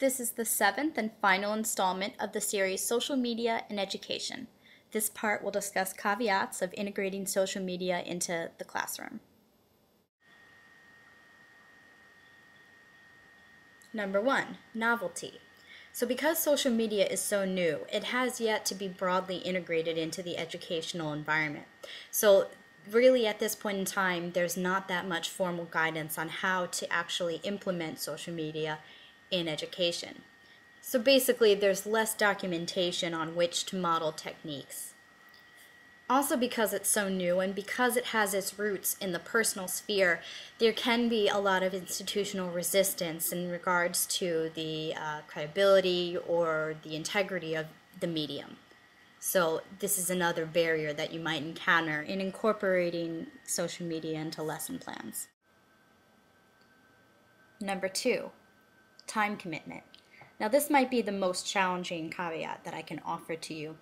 This is the 7th and final installment of the series Social Media and Education. This part will discuss caveats of integrating social media into the classroom. Number 1, novelty. So because social media is so new, it has yet to be broadly integrated into the educational environment. So really at this point in time, there's not that much formal guidance on how to actually implement social media in education. So basically, there's less documentation on which to model techniques. Also, because it's so new and because it has its roots in the personal sphere, there can be a lot of institutional resistance in regards to the credibility or the integrity of the medium. So this is another barrier that you might encounter in incorporating social media into lesson plans. Number 2, time commitment. Now this might be the most challenging caveat that I can offer to you.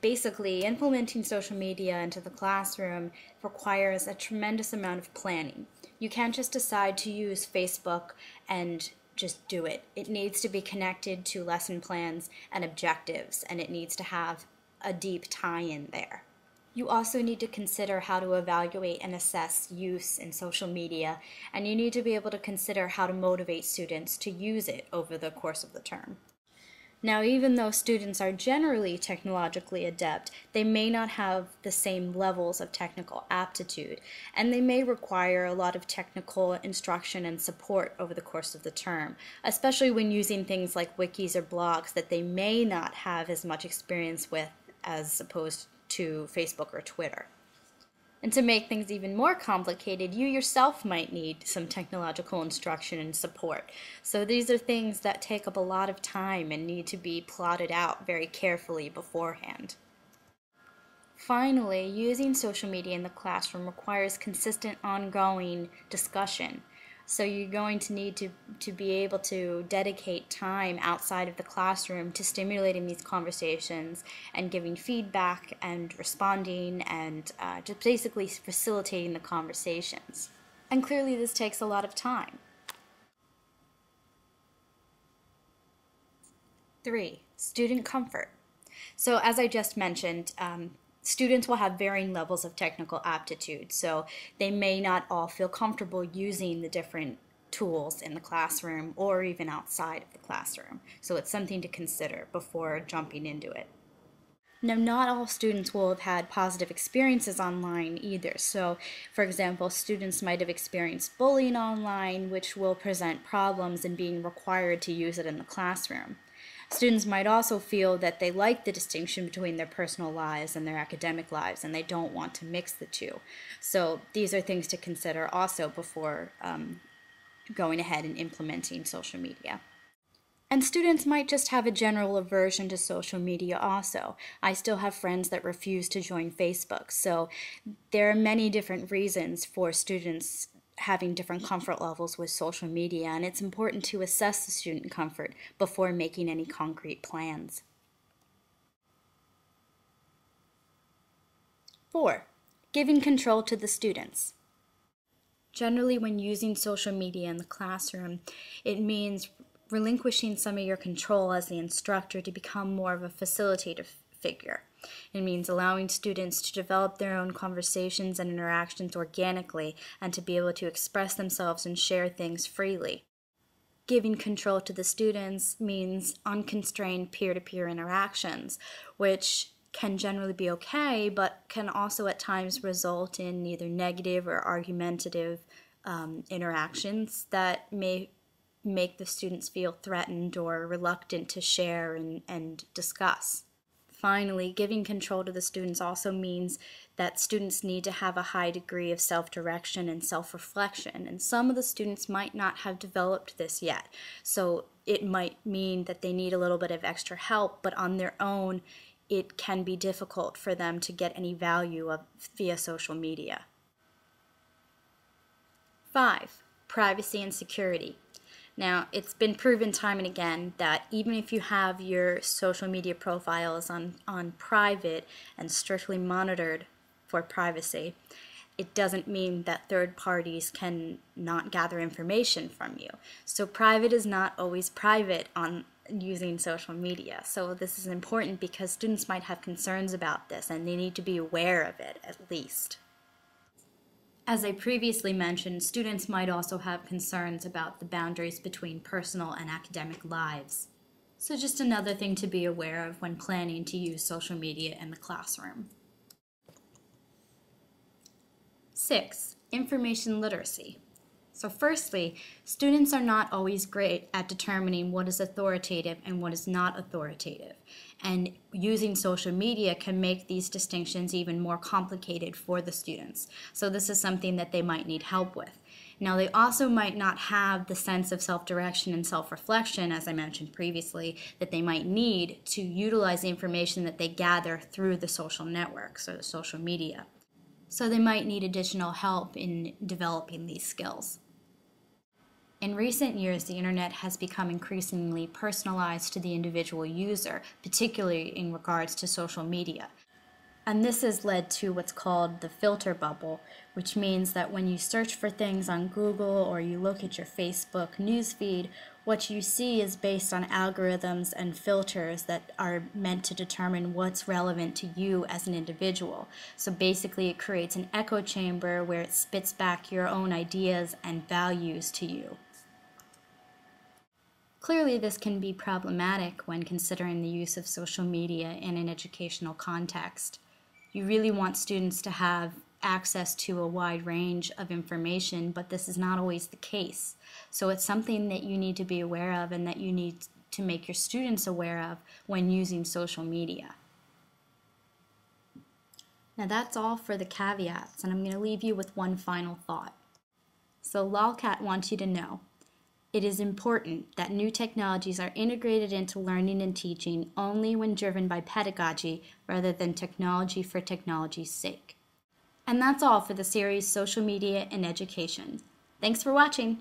Basically, implementing social media into the classroom requires a tremendous amount of planning. You can't just decide to use Facebook and just do it. It needs to be connected to lesson plans and objectives, and it needs to have a deep tie-in there. You also need to consider how to evaluate and assess use in social media, and you need to be able to consider how to motivate students to use it over the course of the term. Now, even though students are generally technologically adept, they may not have the same levels of technical aptitude, and they may require a lot of technical instruction and support over the course of the term, especially when using things like wikis or blogs that they may not have as much experience with as opposed to Facebook or Twitter. And to make things even more complicated, you yourself might need some technological instruction and support. So these are things that take up a lot of time and need to be plotted out very carefully beforehand. Finally, using social media in the classroom requires consistent ongoing discussion. So you're going to need to be able to dedicate time outside of the classroom to stimulating these conversations and giving feedback and responding and just basically facilitating the conversations. And clearly this takes a lot of time. 3, student comfort. So as I just mentioned, students will have varying levels of technical aptitude, so they may not all feel comfortable using the different tools in the classroom or even outside of the classroom. So it's something to consider before jumping into it. Now, not all students will have had positive experiences online either. So, for example, students might have experienced bullying online, which will present problems in being required to use it in the classroom. Students might also feel that they like the distinction between their personal lives and their academic lives, and they don't want to mix the two. So these are things to consider also before going ahead and implementing social media. And students might just have a general aversion to social media also. I still have friends that refuse to join Facebook, so there are many different reasons for students having different comfort levels with social media, and it's important to assess the student comfort before making any concrete plans. 4, giving control to the students. Generally, when using social media in the classroom, it means relinquishing some of your control as the instructor to become more of a facilitative figure. It means allowing students to develop their own conversations and interactions organically and to be able to express themselves and share things freely. Giving control to the students means unconstrained peer-to-peer interactions, which can generally be okay, but can also at times result in either negative or argumentative interactions that may make the students feel threatened or reluctant to share and discuss. Finally, giving control to the students also means that students need to have a high degree of self-direction and self-reflection, and some of the students might not have developed this yet. So it might mean that they need a little bit of extra help, but on their own, it can be difficult for them to get any value via social media. 5, privacy and security. Now, it's been proven time and again that even if you have your social media profiles on private and strictly monitored for privacy, it doesn't mean that third parties can not gather information from you. So private is not always private on using social media. So this is important because students might have concerns about this and they need to be aware of it at least. As I previously mentioned, students might also have concerns about the boundaries between personal and academic lives. So just another thing to be aware of when planning to use social media in the classroom. 6. Information literacy. So firstly, students are not always great at determining what is authoritative and what is not authoritative. And using social media can make these distinctions even more complicated for the students. So this is something that they might need help with. Now, they also might not have the sense of self-direction and self-reflection, as I mentioned previously, that they might need to utilize the information that they gather through the social networks or the social media. So they might need additional help in developing these skills. In recent years, the internet has become increasingly personalized to the individual user, particularly in regards to social media. And this has led to what's called the filter bubble, which means that when you search for things on Google or you look at your Facebook newsfeed, what you see is based on algorithms and filters that are meant to determine what's relevant to you as an individual. So basically it creates an echo chamber where it spits back your own ideas and values to you. Clearly, this can be problematic when considering the use of social media in an educational context. You really want students to have access to a wide range of information, but this is not always the case. So it's something that you need to be aware of and that you need to make your students aware of when using social media. Now that's all for the caveats, and I'm going to leave you with one final thought. So LOLCAT wants you to know, it is important that new technologies are integrated into learning and teaching only when driven by pedagogy rather than technology for technology's sake. And that's all for the series Social Media in Education. Thanks for watching.